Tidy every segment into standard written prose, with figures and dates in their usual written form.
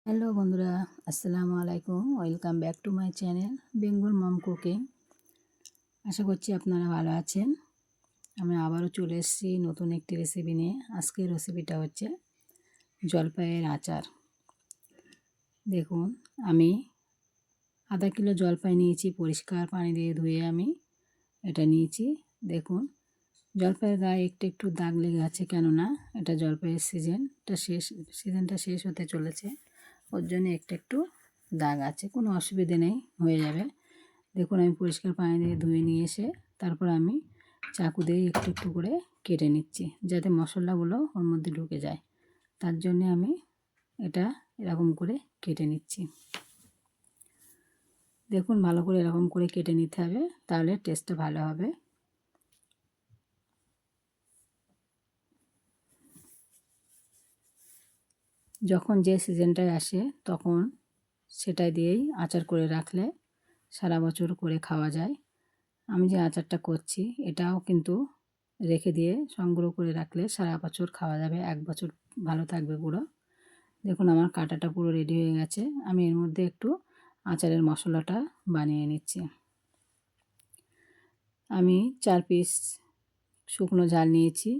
Hello বন্ধুরা, আসসালামু আলাইকুম। Welcome back to my channel Bengal mom cooking. আশা করছি আপনারা ভালো আছেন। আমি আবারও চলে এসেছি নতুন একটি রেসিপি নিয়ে। আজকের রেসিপিটা হচ্ছে জলপাইয়ের আচার। দেখুন, আমি আধা কিলো জলপাই নিয়েছি, পরিষ্কার পানি দিয়ে ধুয়ে আমি এটা নিয়েছি। দেখুন, জলপাইয়ের গায়ে একটু একটু দাগ লেগে আছে, কেননা এটা জলপাইয়ের সিজনটা শেষ হতে চলেছে। ওর জন্য একটু একটু দাগ আছে, কোনো অসুবিধে নেই, হয়ে যাবে। দেখুন, আমি পরিষ্কার পানি দিয়ে ধুয়ে নিয়ে এসে তারপর আমি চাকু দিয়ে একটু একটু করে কেটে নিচ্ছি, যাতে মশলাগুলো ওর মধ্যে ঢুকে যায়। তার জন্যে আমি এটা এরকম করে কেটে নিচ্ছি। দেখুন, ভালো করে এরকম করে কেটে নিতে হবে, তাহলে টেস্টটা ভালো হবে। যখন যে সিজনটায় আসে তখন সেটাই দিয়েই আচার করে রাখলে সারা বছর করে খাওয়া যায়। আমি যে আচারটা করছি এটাও কিন্তু রেখে দিয়ে সংগ্রহ করে রাখলে সারা বছর খাওয়া যাবে, 1 বছর ভালো থাকবে পুরো। দেখুন, আমার কাটাটা পুরো রেডি হয়ে গেছে। আমি এর মধ্যে একটু আচারের মশলাটা বানিয়ে নিচ্ছি। আমি 4 পিস শুকনো ঝাল নিয়েছি,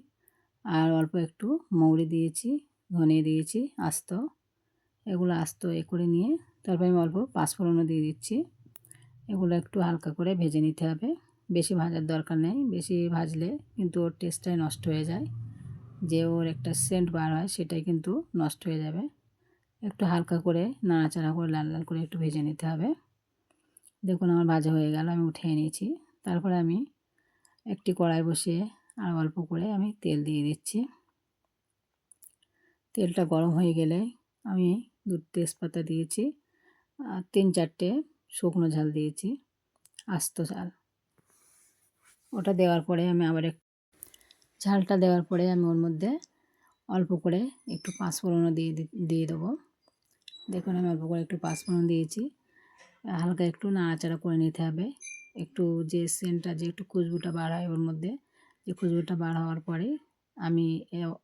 আর অল্প একটু মৌরি দিয়েছি, ধনে দিয়েছি আস্ত। এগুলো আস্ত করে নিয়ে তারপর আমি অল্প পাঁচফোড়নও দিয়ে দিচ্ছি। এগুলো একটু হালকা করে ভেজে নিতে হবে, বেশি ভাজার দরকার নেই। বেশি ভাজলে কিন্তু ওর টেস্টটাই নষ্ট হয়ে যায়, যে ওর একটা সেন্ট বার হয় সেটাই কিন্তু নষ্ট হয়ে যাবে। একটু হালকা করে নাড়াচাড়া করে লাল লাল করে একটু ভেজে নিতে হবে। দেখুন, আমার ভাজা হয়ে গেল, আমি উঠিয়ে নিয়েছি। তারপরে আমি একটি কড়াই বসিয়ে আর অল্প করে আমি তেল দিয়ে দিচ্ছি। তেলটা গরম হয়ে গেলে আমি 2 তেজপাতা দিয়েছি, আর 3-4টে শুকনো ঝাল দিয়েছি, আস্ত ঝাল। ওটা দেওয়ার পরে আমি আবার ঝালটা দেওয়ার পরে আমি ওর মধ্যে অল্প করে একটু পাঁচফোড়নও দিয়ে দেবো। দেখুন, আমি অল্প করে একটু পাঁচফোড়ন দিয়েছি। হালকা একটু নাড়াচাড়া করে নিতে হবে। একটু যে সেন্টটা, যে একটু খুশবুটা বার হয় ওর মধ্যে, যে খুশবুটা বার হওয়ার পরে আমি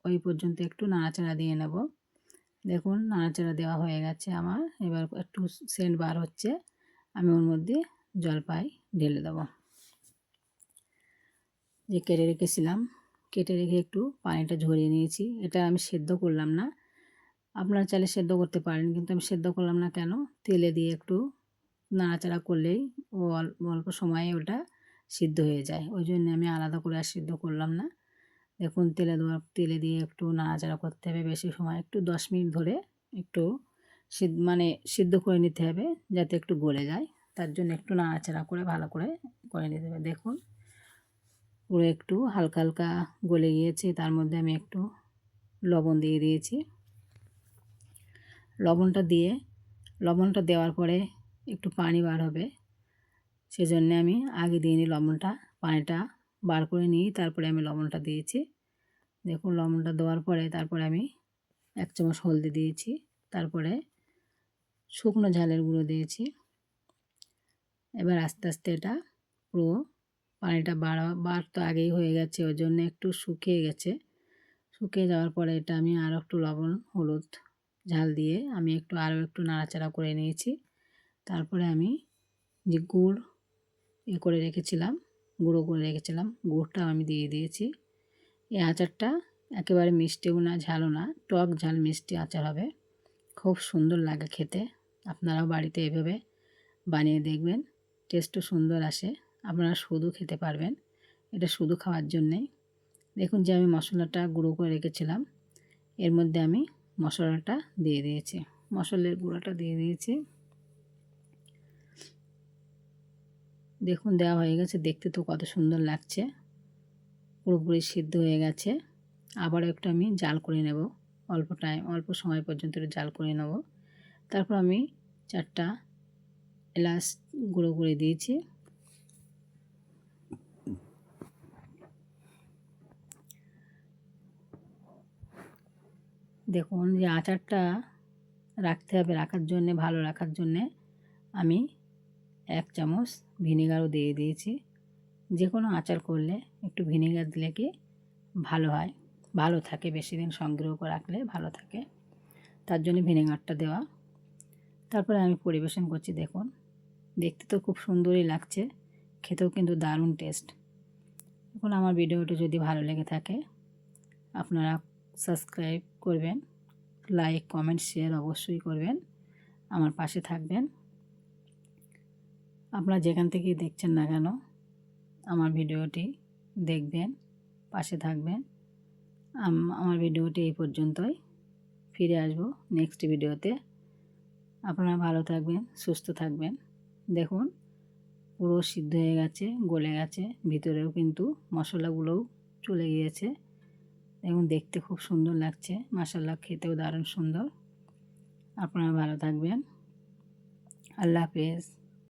ওই পর্যন্ত একটু নাড়াচাড়া দিয়ে নেব। দেখুন, নাড়াচাড়া দেওয়া হয়ে গেছে আমার। এবার একটু সেন্ট বার হচ্ছে, আমি ওর মধ্যে জলপাই ঢেলে দেবো যে কেটে রেখেছিলাম। কেটে রেখে একটু পানিটা ঝরিয়ে নিয়েছি। এটা আমি সেদ্ধ করলাম না, আপনারা চাইলে সেদ্ধ করতে পারেন, কিন্তু আমি সেদ্ধ করলাম না। কেন, তেলে দিয়ে একটু নাড়াচাড়া করলেই ও অল্প সময়ে ওটা সিদ্ধ হয়ে যায়, ওই জন্য আমি আলাদা করে আর সিদ্ধ করলাম না। দেখুন, তেলে দিয়ে একটু নাড়াচাড়া করতে হবে বেশি সময়, একটু 10 মিনিট ধরে একটু সিদ্ধ করে নিতে হবে, যাতে একটু গলে যায়। তার জন্য একটু নাড়াচাড়া করে ভালো করে করে নিতে হবে। দেখুন, পুরো একটু হালকা হালকা গলে গিয়েছে। তার মধ্যে আমি একটু লবণ দিয়ে দিয়েছি। লবণটা দেওয়ার পরে একটু পানি বার হবে, সেজন্য আমি আগে দিয়ে নিই লবণটা। পানিটা বার করে নিই, তারপরে আমি লবণটা দিয়েছি। দেখুন, লবণটা দেওয়ার পরে তারপরে আমি 1 চামচ হলদি দিয়েছি, তারপরে শুকনো ঝালের গুঁড়ো দিয়েছি। এবার আস্তে আস্তে এটা পুরো পানিটা বার তো আগেই হয়ে গেছে, ওই জন্য একটু শুকিয়ে গেছে। শুকিয়ে যাওয়ার পরে এটা আমি আরও একটু লবণ হলুদ ঝাল দিয়ে আমি আরও একটু নাড়াচাড়া করে নিয়েছি। তারপরে আমি যে গুড় করে রেখেছিলাম, গুঁড়ো করে রেখেছিলাম, গুড়টাও আমি দিয়ে দিয়েছি। এই আচারটা একেবারে মিষ্টিও না, ঝালও না, টক ঝাল মিষ্টি আচার হবে, খুব সুন্দর লাগে খেতে। আপনারাও বাড়িতে এভাবে বানিয়ে দেখবেন, টেস্টও সুন্দর আসে। আপনারা শুধু খেতে পারবেন, এটা শুধু খাওয়ার জন্যেই। দেখুন, যে আমি মশলাটা গুঁড়ো করে রেখেছিলাম এর মধ্যে আমি মশলাটা দিয়ে দিয়েছি, মশলার গুঁড়োটা দিয়ে দিয়েছি। দেখুন, দেওয়া হয়ে গেছে, দেখতে তো কত সুন্দর লাগছে, পুরোপুরি সিদ্ধ হয়ে গেছে। আবারও একটু আমি জাল করে নেব, অল্প সময় পর্যন্ত একটু জাল করে নেব। তারপর আমি 4টা এলাচ গুঁড়ো করে দিয়েছি। দেখুন, যে আচারটা রাখতে হবে, ভালো রাখার জন্যে আমি 1 চামচ ভিনেগারও দিয়ে দিয়েছি। যে কোনো আচার করলে একটু ভিনেগার দিলে কি ভালো হয়, ভালো থাকে, বেশি দিন সংগ্রহ করে রাখলে ভালো থাকে, তার জন্য ভিনেগারটা দেওয়া। তারপরে আমি পরিবেশন করছি। দেখুন, দেখতে তো খুব সুন্দরই লাগছে, খেতেও কিন্তু দারুণ টেস্ট। এখন আমার ভিডিওটি যদি ভালো লেগে থাকে আপনারা সাবস্ক্রাইব করবেন, লাইক কমেন্ট শেয়ার অবশ্যই করবেন, আমার পাশে থাকবেন। আপনারা যেখান থেকেই দেখছেন না কেন আমার ভিডিওটি দেখবেন, পাশে থাকবেন। আমার ভিডিওটি এই পর্যন্তই, ফিরে আসবো নেক্সট ভিডিওতে। আপনারা ভালো থাকবেন, সুস্থ থাকবেন। দেখুন পুরো সিদ্ধ হয়ে গেছে, গলে গেছে, ভিতরেও কিন্তু মশলাগুলোও চলে গিয়েছে। দেখুন দেখতে খুব সুন্দর লাগছে, মাশাআল্লাহ খেতেও দারুণ সুন্দর। আপনারা ভালো থাকবেন। আল্লাহ হাফেজ।